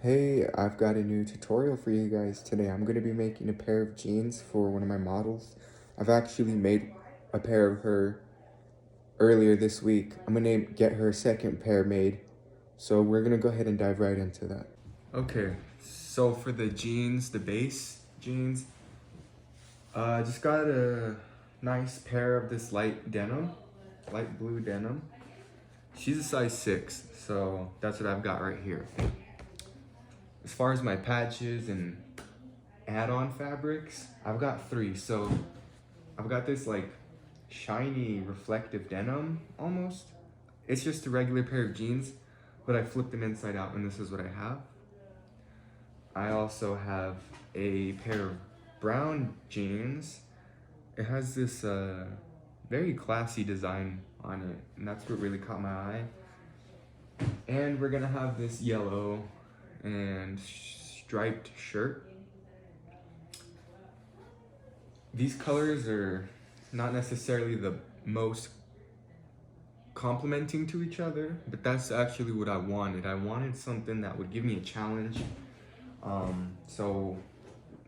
Hey, I've got a new tutorial for you guys today. I'm going to be making a pair of jeans for one of my models. I've actually made a pair of her earlier this week. I'm going to get her a second pair made. So we're going to go ahead and dive right into that. Okay, so for the jeans, the base jeans, I just got a nice pair of this light denim, light blue denim. She's a size 6, so that's what I've got right here. As far as my patches and add-on fabrics, I've got 3. So I've got this like shiny reflective denim almost. It's just a regular pair of jeans, but I flipped them inside out and this is what I have. I also have a pair of brown jeans. It has this very classy design on it, and that's what really caught my eye. And we're gonna have this yellow and striped shirt. These colors are not necessarily the most complementing to each other, but that's actually what I wanted. I wanted something that would give me a challenge. So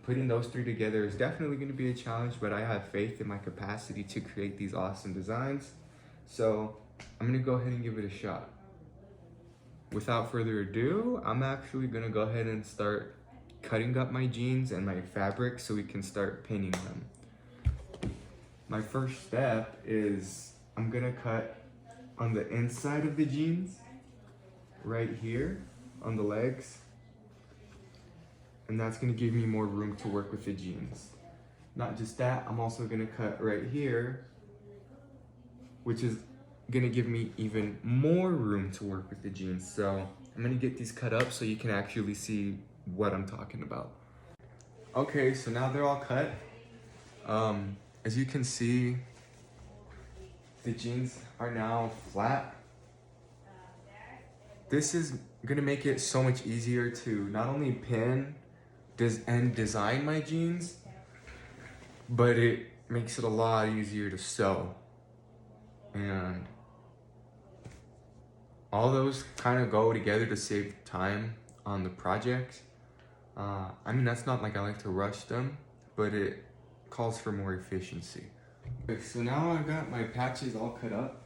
putting those 3 together is definitely going to be a challenge, but I have faith in my capacity to create these awesome designs. So I'm going to go ahead and give it a shot. Without further ado, I'm actually gonna go ahead and start cutting up my jeans and my fabric so we can start pinning them. My first step is I'm gonna cut on the inside of the jeans, right here on the legs, and that's gonna give me more room to work with the jeans. Not just that, I'm also gonna cut right here, which is gonna give me even more room to work with the jeans. So I'm gonna get these cut up so you can actually see what I'm talking about. Okay, so now they're all cut. As you can see, the jeans are now flat. This is gonna make it so much easier to not only pin and design my jeans, but it makes it a lot easier to sew. And all those kind of go together to save time on the project. I mean, that's not like I like to rush them, but it calls for more efficiency. Okay, so now I've got my patches all cut up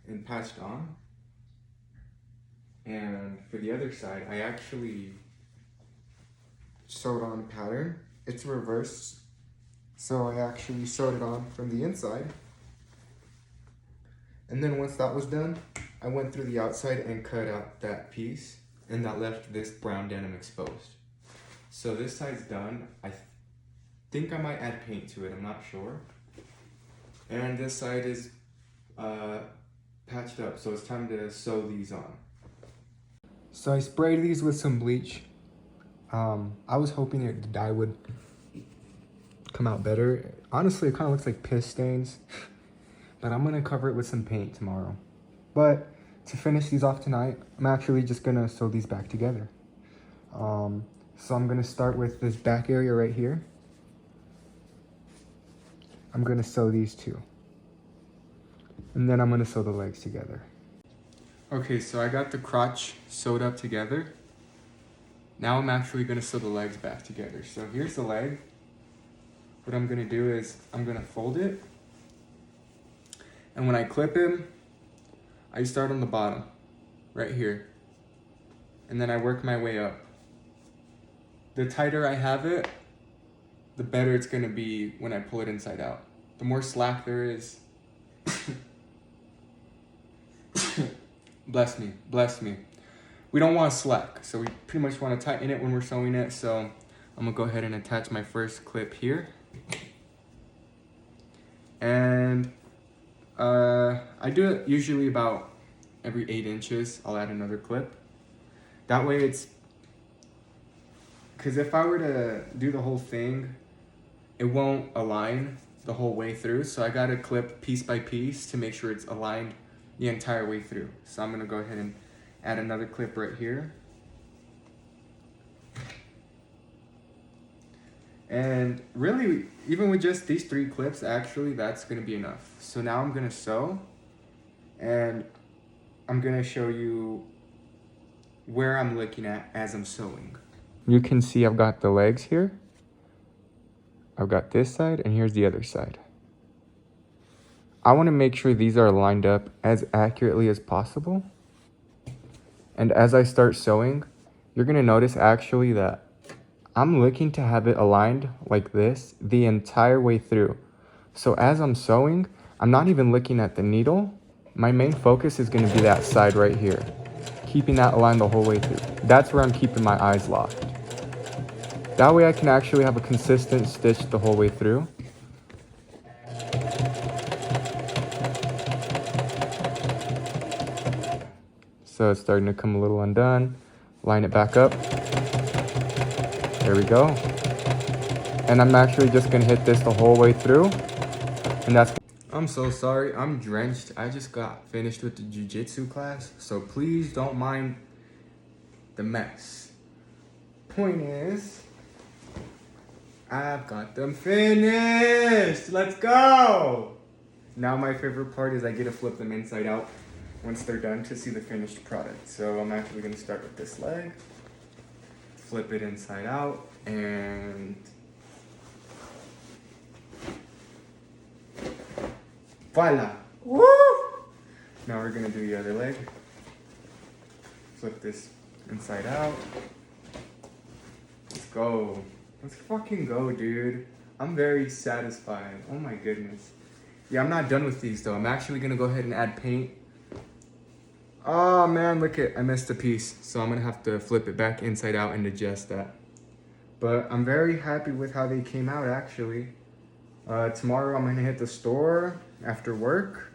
and patched on. And for the other side, I actually sewed on a pattern. It's reversed, so I actually sewed it on from the inside. And then once that was done, I went through the outside and cut out that piece, and that left this brown denim exposed. So this side's done. I think I might add paint to it, I'm not sure. And this side is patched up, so it's time to sew these on. So I sprayed these with some bleach. I was hoping the dye would come out better. Honestly, it kind of looks like piss stains, but I'm gonna cover it with some paint tomorrow. But to finish these off tonight, I'm actually just gonna sew these back together. So I'm gonna start with this back area right here. I'm gonna sew these 2. And then I'm gonna sew the legs together. Okay, so I got the crotch sewed up together. Now I'm actually gonna sew the legs back together. So here's the leg. What I'm gonna do is I'm gonna fold it. And when I clip him, I start on the bottom, right here. And then I work my way up. The tighter I have it, the better it's gonna be when I pull it inside out. The more slack there is, bless me, bless me. We don't want slack, so we pretty much wanna tighten it when we're sewing it. So I'm gonna go ahead and attach my first clip here. And I do it usually about every 8 inches. I'll add another clip. That way it's, because if I were to do the whole thing, it won't align the whole way through. So I gotta clip piece by piece to make sure it's aligned the entire way through. So I'm gonna go ahead and add another clip right here. And really, even with just these 3 clips, actually, that's gonna be enough. So now I'm gonna sew, and I'm gonna show you where I'm looking at as I'm sewing. You can see I've got the legs here. I've got this side, and here's the other side. I want to make sure these are lined up as accurately as possible. And as I start sewing, you're going to notice actually that I'm looking to have it aligned like this the entire way through. So as I'm sewing, I'm not even looking at the needle. My main focus is going to be that side right here, keeping that aligned the whole way through. That's where I'm keeping my eyes locked. That way I can actually have a consistent stitch the whole way through. So it's starting to come a little undone. Line it back up. There we go. And I'm actually just gonna hit this the whole way through. And that's... I'm so sorry, I'm drenched. I just got finished with the jiu-jitsu class, so please don't mind the mess. Point is, I've got them finished. Let's go. Now my favorite part is I get to flip them inside out once they're done to see the finished product. So I'm actually gonna start with this leg, flip it inside out, and voila. Woo! Now we're gonna do the other leg. Flip this inside out. Let's go. Let's fucking go, dude. I'm very satisfied. Oh my goodness. Yeah, I'm not done with these though. I'm actually gonna go ahead and add paint. Oh man, look it, I missed a piece. So I'm gonna have to flip it back inside out and adjust that. But I'm very happy with how they came out actually. Tomorrow I'm gonna hit the store after work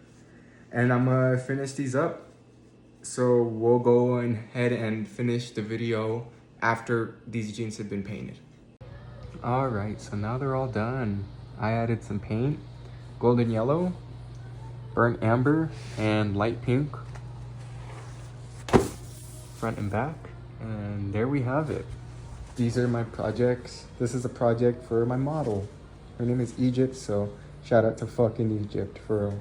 and I'm gonna finish these up. So we'll go ahead and finish the video after these jeans have been painted. All right, so now they're all done. I added some paint, golden yellow, burnt amber, and light pink, front and back, and there we have it. These are my projects. This is a project for my model. Her name is Egypt, so shout out to fucking Egypt for real.